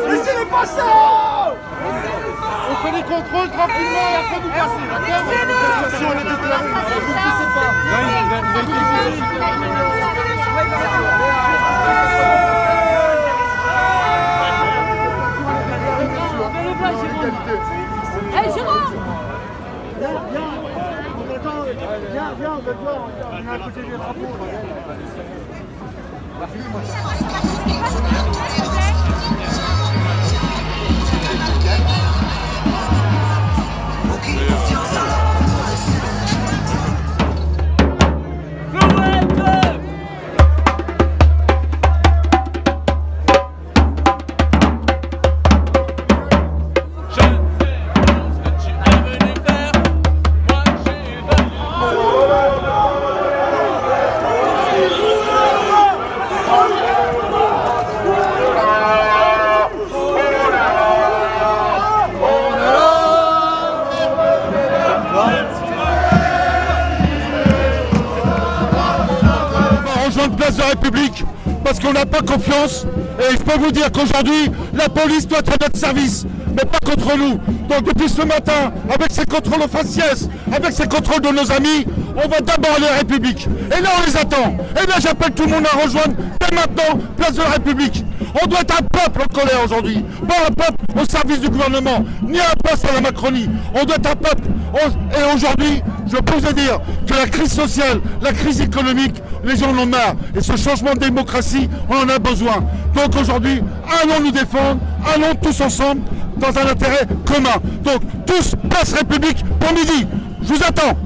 Laissez-les passer! On fait les contrôles tranquillement et après vous passez, d'accord? Si on est déclaré, vous ne poussez pas. Hey Jérôme! Viens, on va voir, on est à côté des drapeaux. Place de la République parce qu'on n'a pas confiance et je peux vous dire qu'aujourd'hui la police doit être à notre service mais pas contre nous. Donc depuis ce matin avec ces contrôles aux faciès, avec ces contrôles de nos amis, on va d'abord aller à la République et là on les attend et là j'appelle tout le monde à rejoindre dès maintenant place de la République. On doit être un peuple en colère aujourd'hui, pas un peuple au service du gouvernement, ni un poste à la Macronie. On doit être un peuple. Et aujourd'hui, je peux vous dire que la crise sociale, la crise économique, les gens en ont marre. Et ce changement de démocratie, on en a besoin. Donc aujourd'hui, allons nous défendre, allons tous ensemble dans un intérêt commun. Donc tous, place République pour midi. Je vous attends.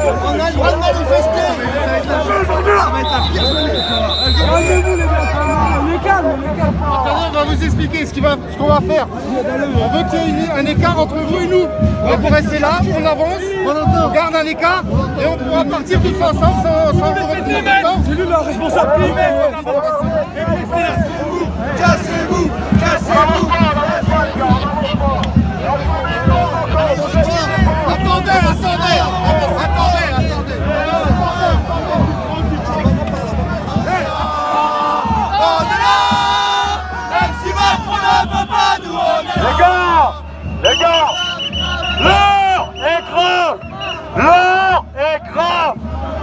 On a le droit de manifester. On est calme, Attendez, on va vous expliquer ce qu'on va faire. On veut qu'il y ait un écart entre vous et nous. On peut rester là, on avance, on garde un écart et on pourra partir tous ensemble sans vous retenir maintenant. C'est lui la responsabilité. Cassez-vous, cassez-vous. Attendez. Les gars, l'heure est grave.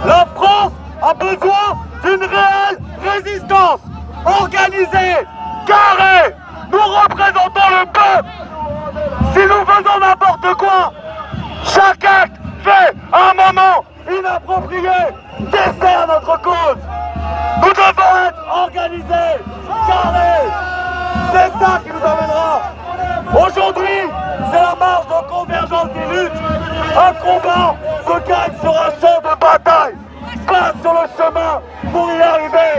La France a besoin d'une réelle résistance organisée, carrée. Nous représentons le peuple. Si nous faisons n'importe quoi, chaque acte fait à un moment inapproprié dessert notre cause. Nous devons être organisés, carrés. C'est ça qui nous amènera. Aujourd'hui, c'est la marche de convergence des luttes. Un combat se gagne sur un champ de bataille. Pas sur le chemin pour y arriver.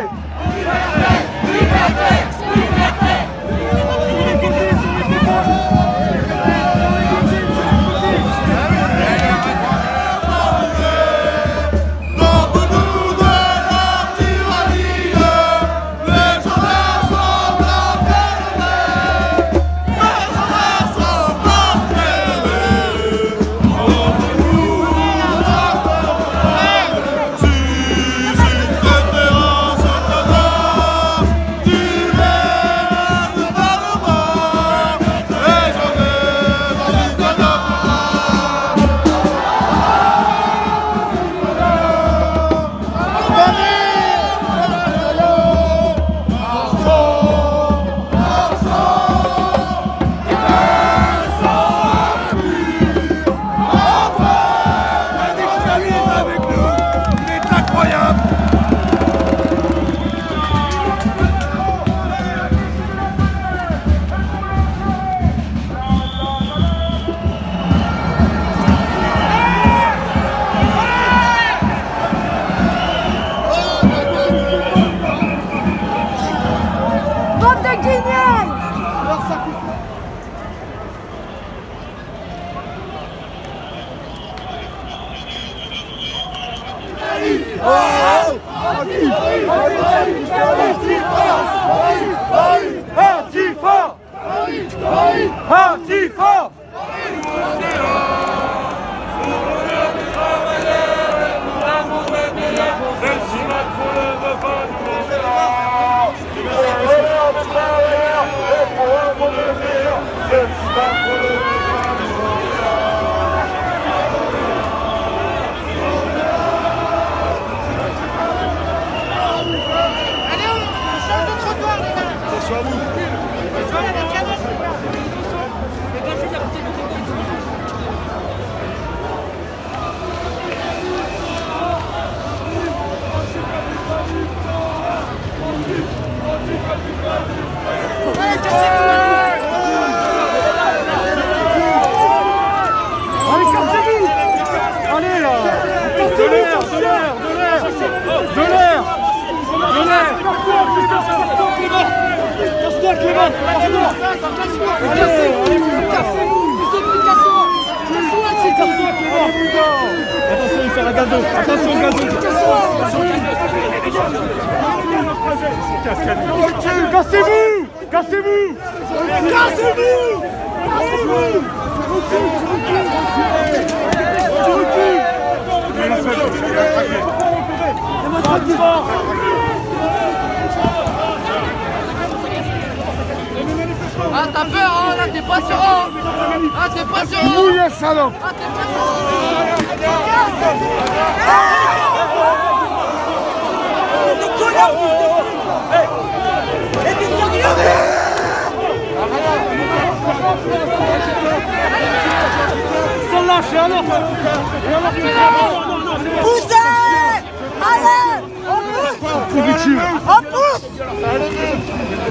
Antifa! Antifa! Même si Macron ne veut pas Allez, on change de trottoir, les gars. Attention à vous. Voilà, les canons. Allez, cassez-vous! Allez là! De l'air! Casse-toi, Clément! Cassez-vous! Attention, il sort la gazo! Attention, gazo! Cassez-vous! Cassez-vous! Cassez-vous! Ah, t'as peur, hein? Là, t'es pas serein. Ah, t'es pas serein. Mouillez, salope! Ah, t'es pas serein. Sans lâcher, alors! Poussez! Allez! On pousse!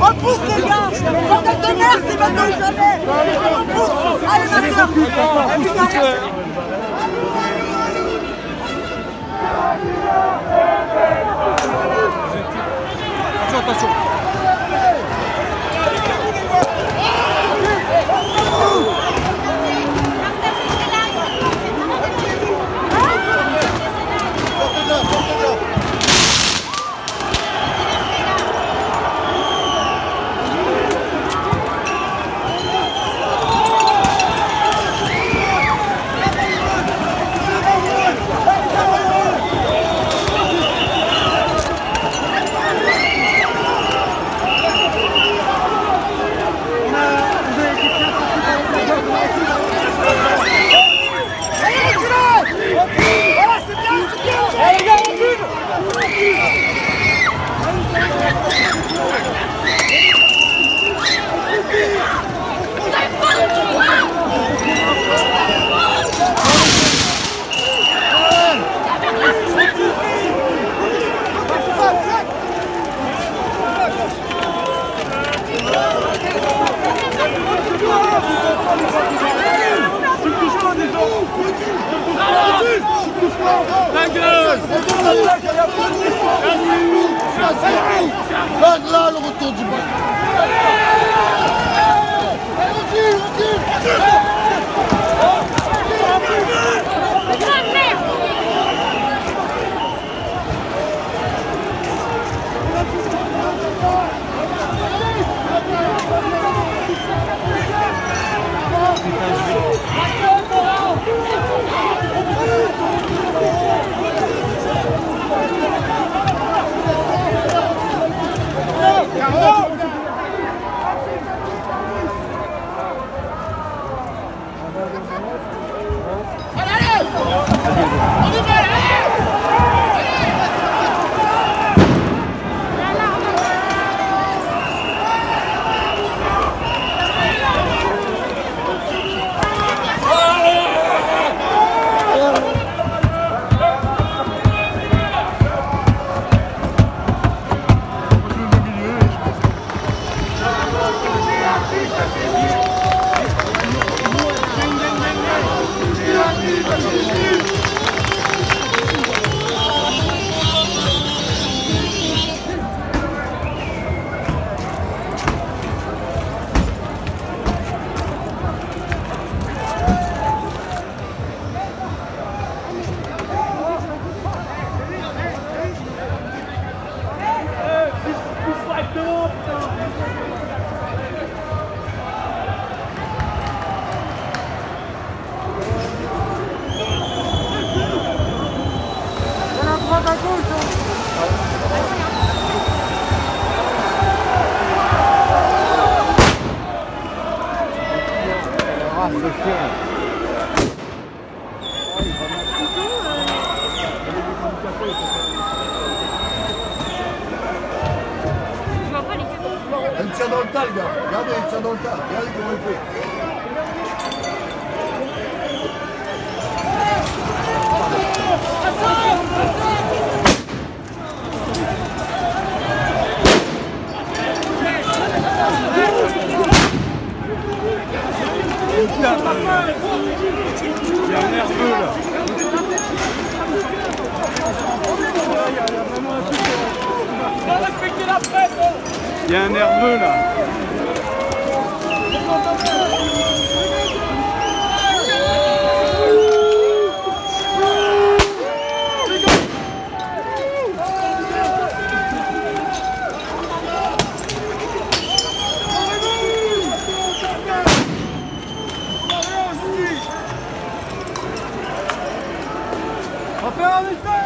On pousse les gars! Bordel de merde, c'est maintenant ou jamais! On pousse! Allez ma soeur! Attention! Là, le retour du bas. Ah, c'est chiant. Il tient dans le tas, le gars. Regardez, il tient dans le tas. Regardez comment il fait. Il y a un nerveux là. Il y a un nerveux là. On va faire un essai.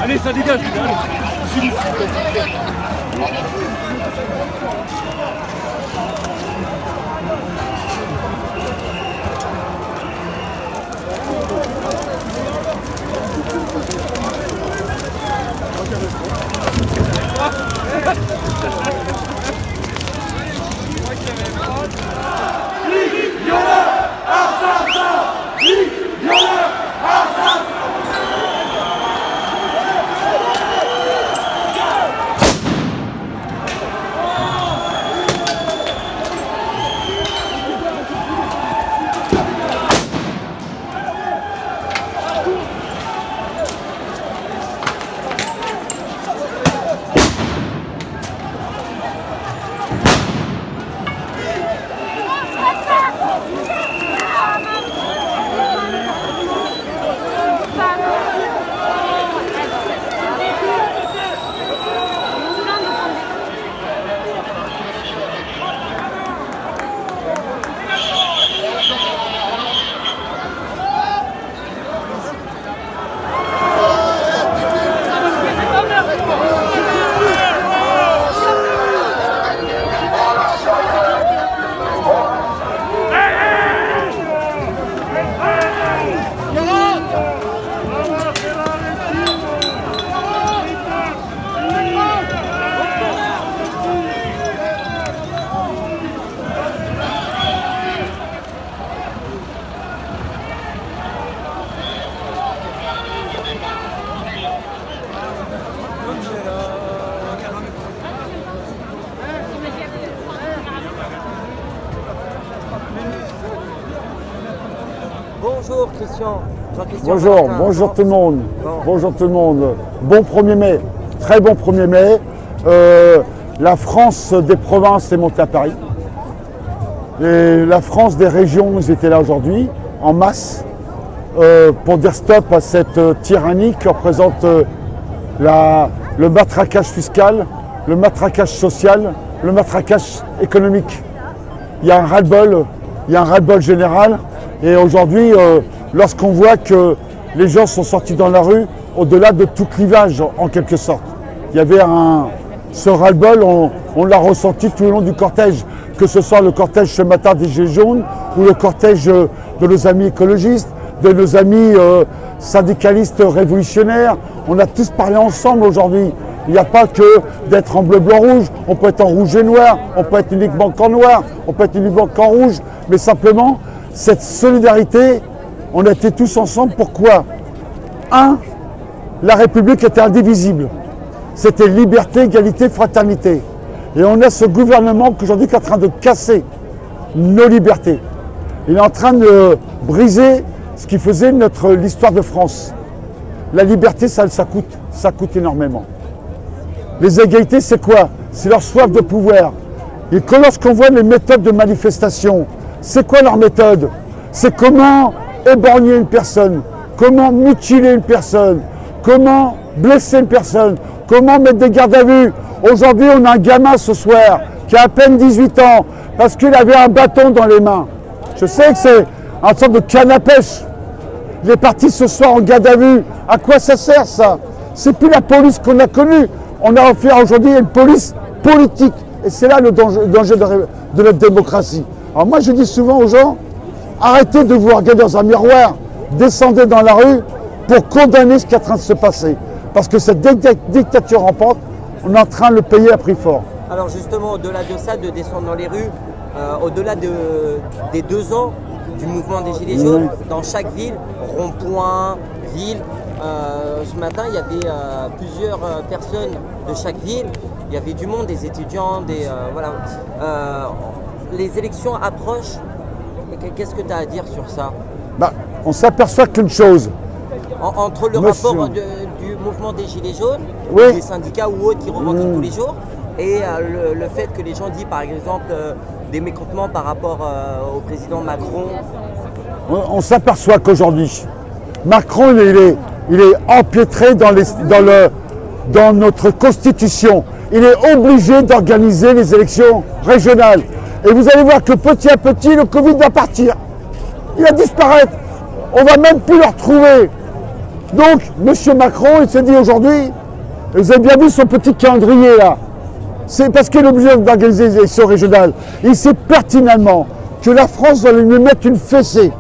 Allez, ça dégage. bonjour Christian. Jean-Christian Bonjour, Valentin. bonjour tout le monde. Bon. Bonjour tout le monde. Bon 1er mai, très bon 1er mai. La France des provinces est montée à Paris. Et la France des régions, ils étaient là aujourd'hui, en masse, pour dire stop à cette tyrannie qui représente le matraquage fiscal, le matraquage social, le matraquage économique. Il y a un ras-le-bol général. Et aujourd'hui, lorsqu'on voit que les gens sont sortis dans la rue, au-delà de tout clivage, en quelque sorte, il y avait ce ras-le-bol, on l'a ressenti tout au long du cortège, que ce soit le cortège ce matin des Gilets jaunes ou le cortège de nos amis écologistes, de nos amis syndicalistes révolutionnaires. On a tous parlé ensemble aujourd'hui. Il n'y a pas que d'être en bleu, blanc, rouge. On peut être en rouge et noir, on peut être uniquement qu'en noir, on peut être uniquement qu'en rouge. Mais simplement, cette solidarité, on a été tous ensemble. Pourquoi? La République était indivisible. C'était liberté, égalité, fraternité. Et on a ce gouvernement qu'aujourd'hui qui est en train de casser nos libertés. Il est en train de briser ce qui faisait l'histoire de France. La liberté, ça coûte énormément. Les égalités, c'est quoi? C'est leur soif de pouvoir. Et que lorsqu'on voit les méthodes de manifestation, c'est quoi leur méthode? C'est comment éborgner une personne, comment mutiler une personne, comment blesser une personne, comment mettre des gardes à vue. Aujourd'hui, on a un gamin ce soir qui a à peine 18 ans parce qu'il avait un bâton dans les mains. Je sais que c'est une sorte de canne à pêche. Il est parti ce soir en garde à vue. À quoi ça sert ça? C'est plus la police qu'on a connue. On a offert aujourd'hui une police politique. Et c'est là le danger de notre démocratie. Alors moi je dis souvent aux gens, arrêtez de vous regarder dans un miroir, descendez dans la rue pour condamner ce qui est en train de se passer. Parce que cette dictature rampante, on est en train de le payer à prix fort. Alors justement, au-delà de ça, de descendre dans les rues, au-delà des 2 ans du mouvement des Gilets jaunes, dans chaque ville, rond-point, ville, ce matin, il y avait plusieurs personnes de chaque ville. Il y avait du monde, des étudiants, voilà. Les élections approchent. Qu'est-ce que tu as à dire sur ça? On s'aperçoit qu'une chose. Entre le rapport du mouvement des Gilets jaunes, des syndicats ou autres qui revendiquent tous les jours, et le fait que les gens disent par exemple des mécontentements par rapport au président Macron. On s'aperçoit qu'aujourd'hui, Macron il est empiétré dans notre constitution. Il est obligé d'organiser les élections régionales. Et vous allez voir que petit à petit, le Covid va partir. Il va disparaître. On va même plus le retrouver. Donc, M. Macron, il s'est dit aujourd'hui, vous avez bien vu son petit calendrier là, c'est parce qu'il est obligé d'organiser les élections régionales. Il sait pertinemment que la France va lui mettre une fessée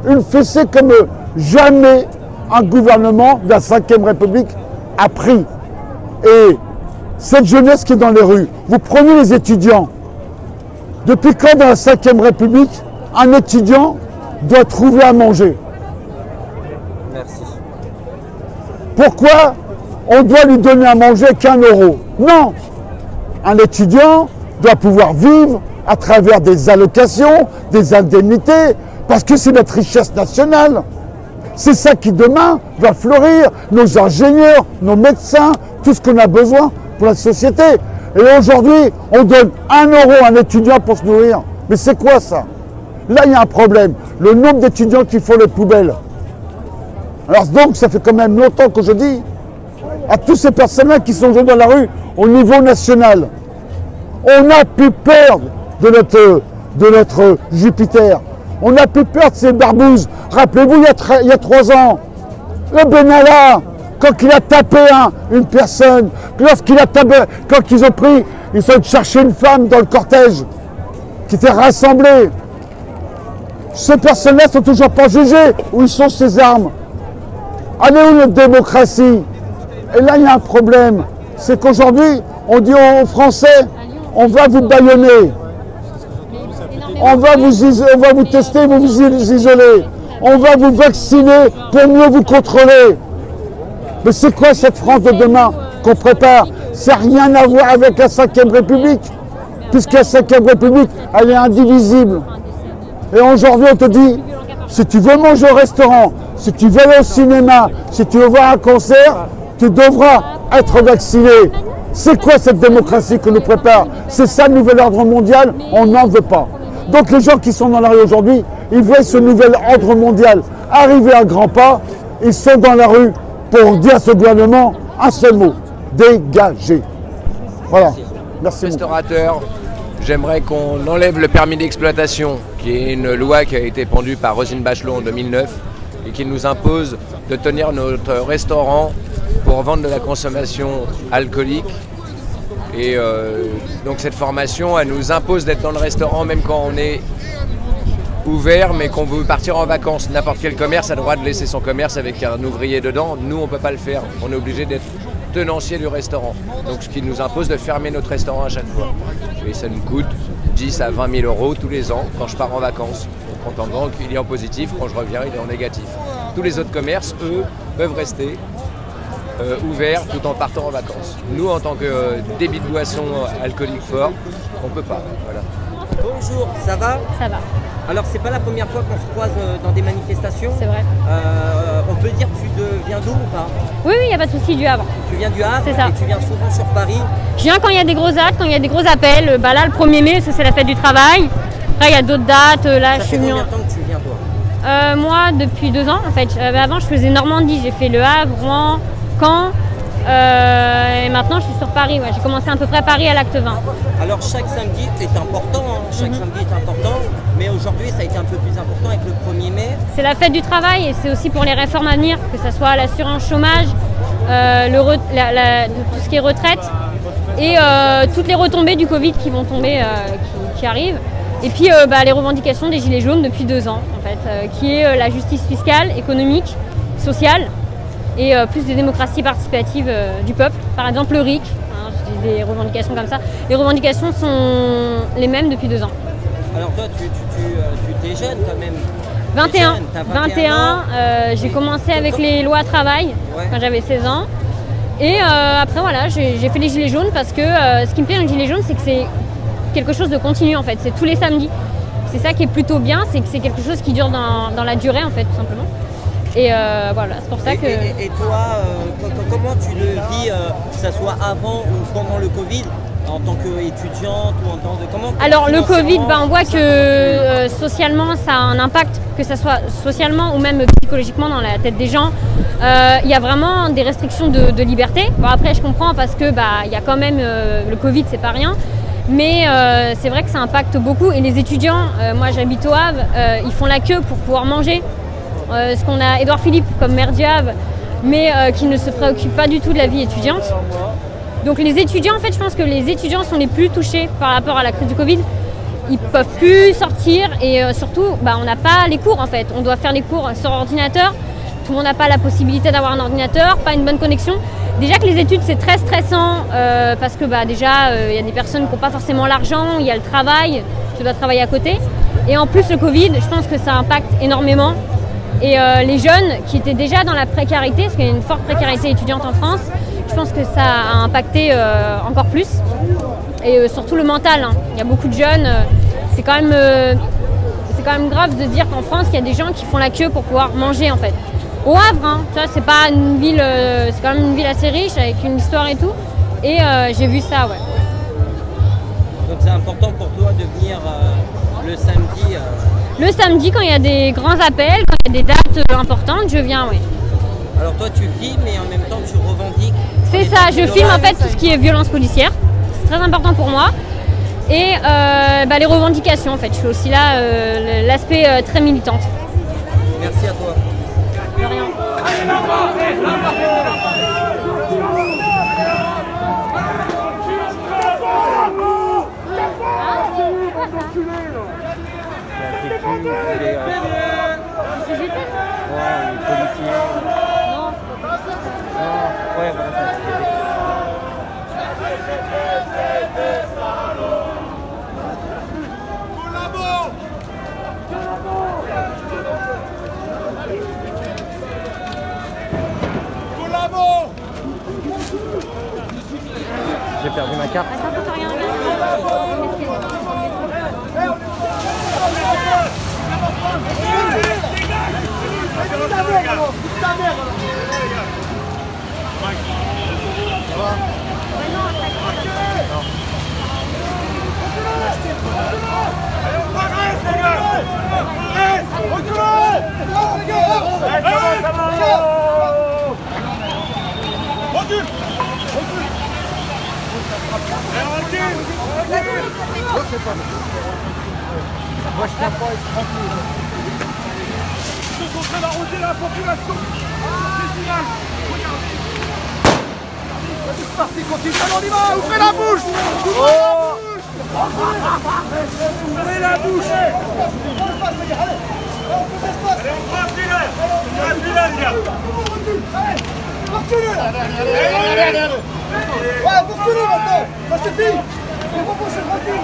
comme jamais un gouvernement de la Ve République a pris. Et cette jeunesse qui est dans les rues, vous prenez les étudiants. Depuis quand dans la Ve République, un étudiant doit trouver à manger? Merci. Pourquoi on doit lui donner à manger qu'1 euro? Non! Un étudiant doit pouvoir vivre à travers des allocations, des indemnités, parce que c'est notre richesse nationale. C'est ça qui demain va fleurir, nos ingénieurs, nos médecins, tout ce qu'on a besoin pour la société. Et aujourd'hui, on donne 1 euro à un étudiant pour se nourrir. Mais c'est quoi ça? Là, il y a un problème. Le nombre d'étudiants qui font les poubelles. Alors donc, ça fait quand même longtemps que je dis à tous ces personnes-là qui sont aujourd'hui dans la rue, au niveau national, on a plus peur de notre Jupiter. On a plus peur de ces barbouzes. Rappelez-vous, il y a 3 ans, le Benalla, quand il a tapé une personne, quand ils ont pris, ils sont chercher une femme dans le cortège qui était rassemblée. Ces personnes-là sont toujours pas jugées. Où sont ces armes? Allez où notre démocratie? Et là, il y a un problème. C'est qu'aujourd'hui, on dit aux Français, on va vous bâillonner. On va vous tester, vous isoler. On va vous vacciner pour mieux vous contrôler. Mais c'est quoi cette France de demain qu'on prépare? Ça n'a rien à voir avec la Ve République. Puisque la Ve République, elle est indivisible. Et aujourd'hui, on te dit, Si tu veux manger au restaurant, si tu veux aller au cinéma, si tu veux voir un concert, tu devras être vacciné. C'est quoi cette démocratie que nous prépare? C'est ça le nouvel ordre mondial? On n'en veut pas. Donc les gens qui sont dans la rue aujourd'hui, ils voient ce nouvel ordre mondial arriver à grands pas. Ils sont dans la rue pour dire à ce gouvernement un seul mot: dégagez. Voilà. Merci. Restaurateur, j'aimerais qu'on enlève le permis d'exploitation, qui est une loi qui a été pendue par Roselyne Bachelot en 2009 et qui nous impose de tenir notre restaurant pour vendre de la consommation alcoolique. Et donc cette formation, elle nous impose d'être dans le restaurant même quand on est ouvert, mais qu'on veut partir en vacances. N'importe quel commerce a le droit de laisser son commerce avec un ouvrier dedans. Nous, on ne peut pas le faire. On est obligé d'être tenancier du restaurant. Donc ce qui nous impose de fermer notre restaurant à chaque fois. Et ça nous coûte 10 à 20 000 euros tous les ans quand je pars en vacances. Mon compte en banque, il est en positif. Quand je reviens, il est en négatif. Tous les autres commerces, eux, peuvent rester ouverts tout en partant en vacances. Nous, en tant que débit de boissons alcooliques forts, on ne peut pas. Voilà. Bonjour, ça va? Ça va. Alors, c'est pas la première fois qu'on se croise dans des manifestations. C'est vrai. On peut dire que tu viens d'où ou pas? Oui, il n'y a pas de souci, du Havre. Tu viens du Havre? C'est ça. Et tu viens souvent sur Paris? Je viens quand il y a des gros actes, quand il y a des gros appels. Bah là, le 1er mai, c'est la fête du travail. Après, il y a d'autres dates. Là, Ça fait combien de temps que tu viens, toi? Moi, depuis 2 ans, en fait. Avant, je faisais Normandie. J'ai fait Le Havre, Rouen, Caen. Et maintenant, je suis sur Paris. Ouais. J'ai commencé à peu près à Paris à l'acte 20. Alors, chaque samedi est important. Chaque samedi est important. Mais aujourd'hui, ça a été un peu plus important avec le 1er mai. C'est la fête du travail et c'est aussi pour les réformes à venir, que ce soit l'assurance chômage, tout ce qui est retraite et toutes les retombées du Covid qui vont tomber, qui arrivent. Et puis les revendications des Gilets jaunes depuis 2 ans, en fait, qui est la justice fiscale, économique, sociale et plus des démocraties participatives du peuple. Par exemple le RIC, je dis des revendications comme ça. Les revendications sont les mêmes depuis 2 ans. Alors toi, tu es jeune quand même. 21. T'as 21 ans. J'ai commencé avec les lois travail quand j'avais 16 ans. Et après voilà, j'ai fait les Gilets jaunes parce que ce qui me plaît dans les Gilets jaunes, c'est que c'est quelque chose de continu en fait. C'est tous les samedis. C'est ça qui est plutôt bien, c'est que c'est quelque chose qui dure dans la durée en fait, tout simplement. Et voilà, c'est pour ça que... Et toi, comment tu le vis, que ce soit avant ou pendant le Covid, en tant qu'étudiante ou en tant de... Comment Alors le Covid, on voit que socialement ça a un impact, que ce soit socialement ou même psychologiquement dans la tête des gens. Il y a vraiment des restrictions de liberté. Bon après je comprends parce que il y a quand même le Covid, c'est pas rien. Mais c'est vrai que ça impacte beaucoup et les étudiants, moi j'habite au Havre, ils font la queue pour pouvoir manger. Ce qu'on a Édouard Philippe comme maire du Havre, mais qui ne se préoccupe pas du tout de la vie étudiante. Donc les étudiants, en fait, je pense que les étudiants sont les plus touchés par rapport à la crise du Covid. Ils ne peuvent plus sortir et surtout, on n'a pas les cours en fait. On doit faire les cours sur ordinateur. Tout le monde n'a pas la possibilité d'avoir un ordinateur, pas une bonne connexion. Déjà que les études, c'est très stressant parce que déjà, il y a des personnes qui n'ont pas forcément l'argent, il y a le travail, tu dois travailler à côté. Et en plus, le Covid, je pense que ça impacte énormément. Et les jeunes qui étaient déjà dans la précarité, parce qu'il y a une forte précarité étudiante en France, je pense que ça a impacté encore plus. Et surtout le mental. Il y a beaucoup de jeunes. C'est quand même grave de dire qu'en France, il y a des gens qui font la queue pour pouvoir manger en fait. Au Havre, tu vois, c'est pas une ville, c'est quand même une ville assez riche avec une histoire et tout. Et j'ai vu ça, ouais. Donc c'est important pour toi de venir le samedi. Le samedi, quand il y a des grands appels, quand il y a des dates importantes, je viens, oui. Alors toi, tu filmes et en même temps, tu revendiques. C'est ça, je filme en fait tout ce qui est violence policière. C'est très important pour moi. Et les revendications, en fait. Je suis aussi là, l'aspect très militante. Merci à toi. De rien. J'ai perdu ma carte. Attends, Moi je tiens pas à être tranquille. Ils sont en train d'arroser la population. C'est final. Regardez. C'est parti, continue. Allez, on y va. Ouvrez la bouche. Ouvrez la bouche. Allez, on prend un filet. On prend un filet, les gars. Allez. Ouais, vous reculez maintenant. Ça suffit. C'est bon pour ce recul.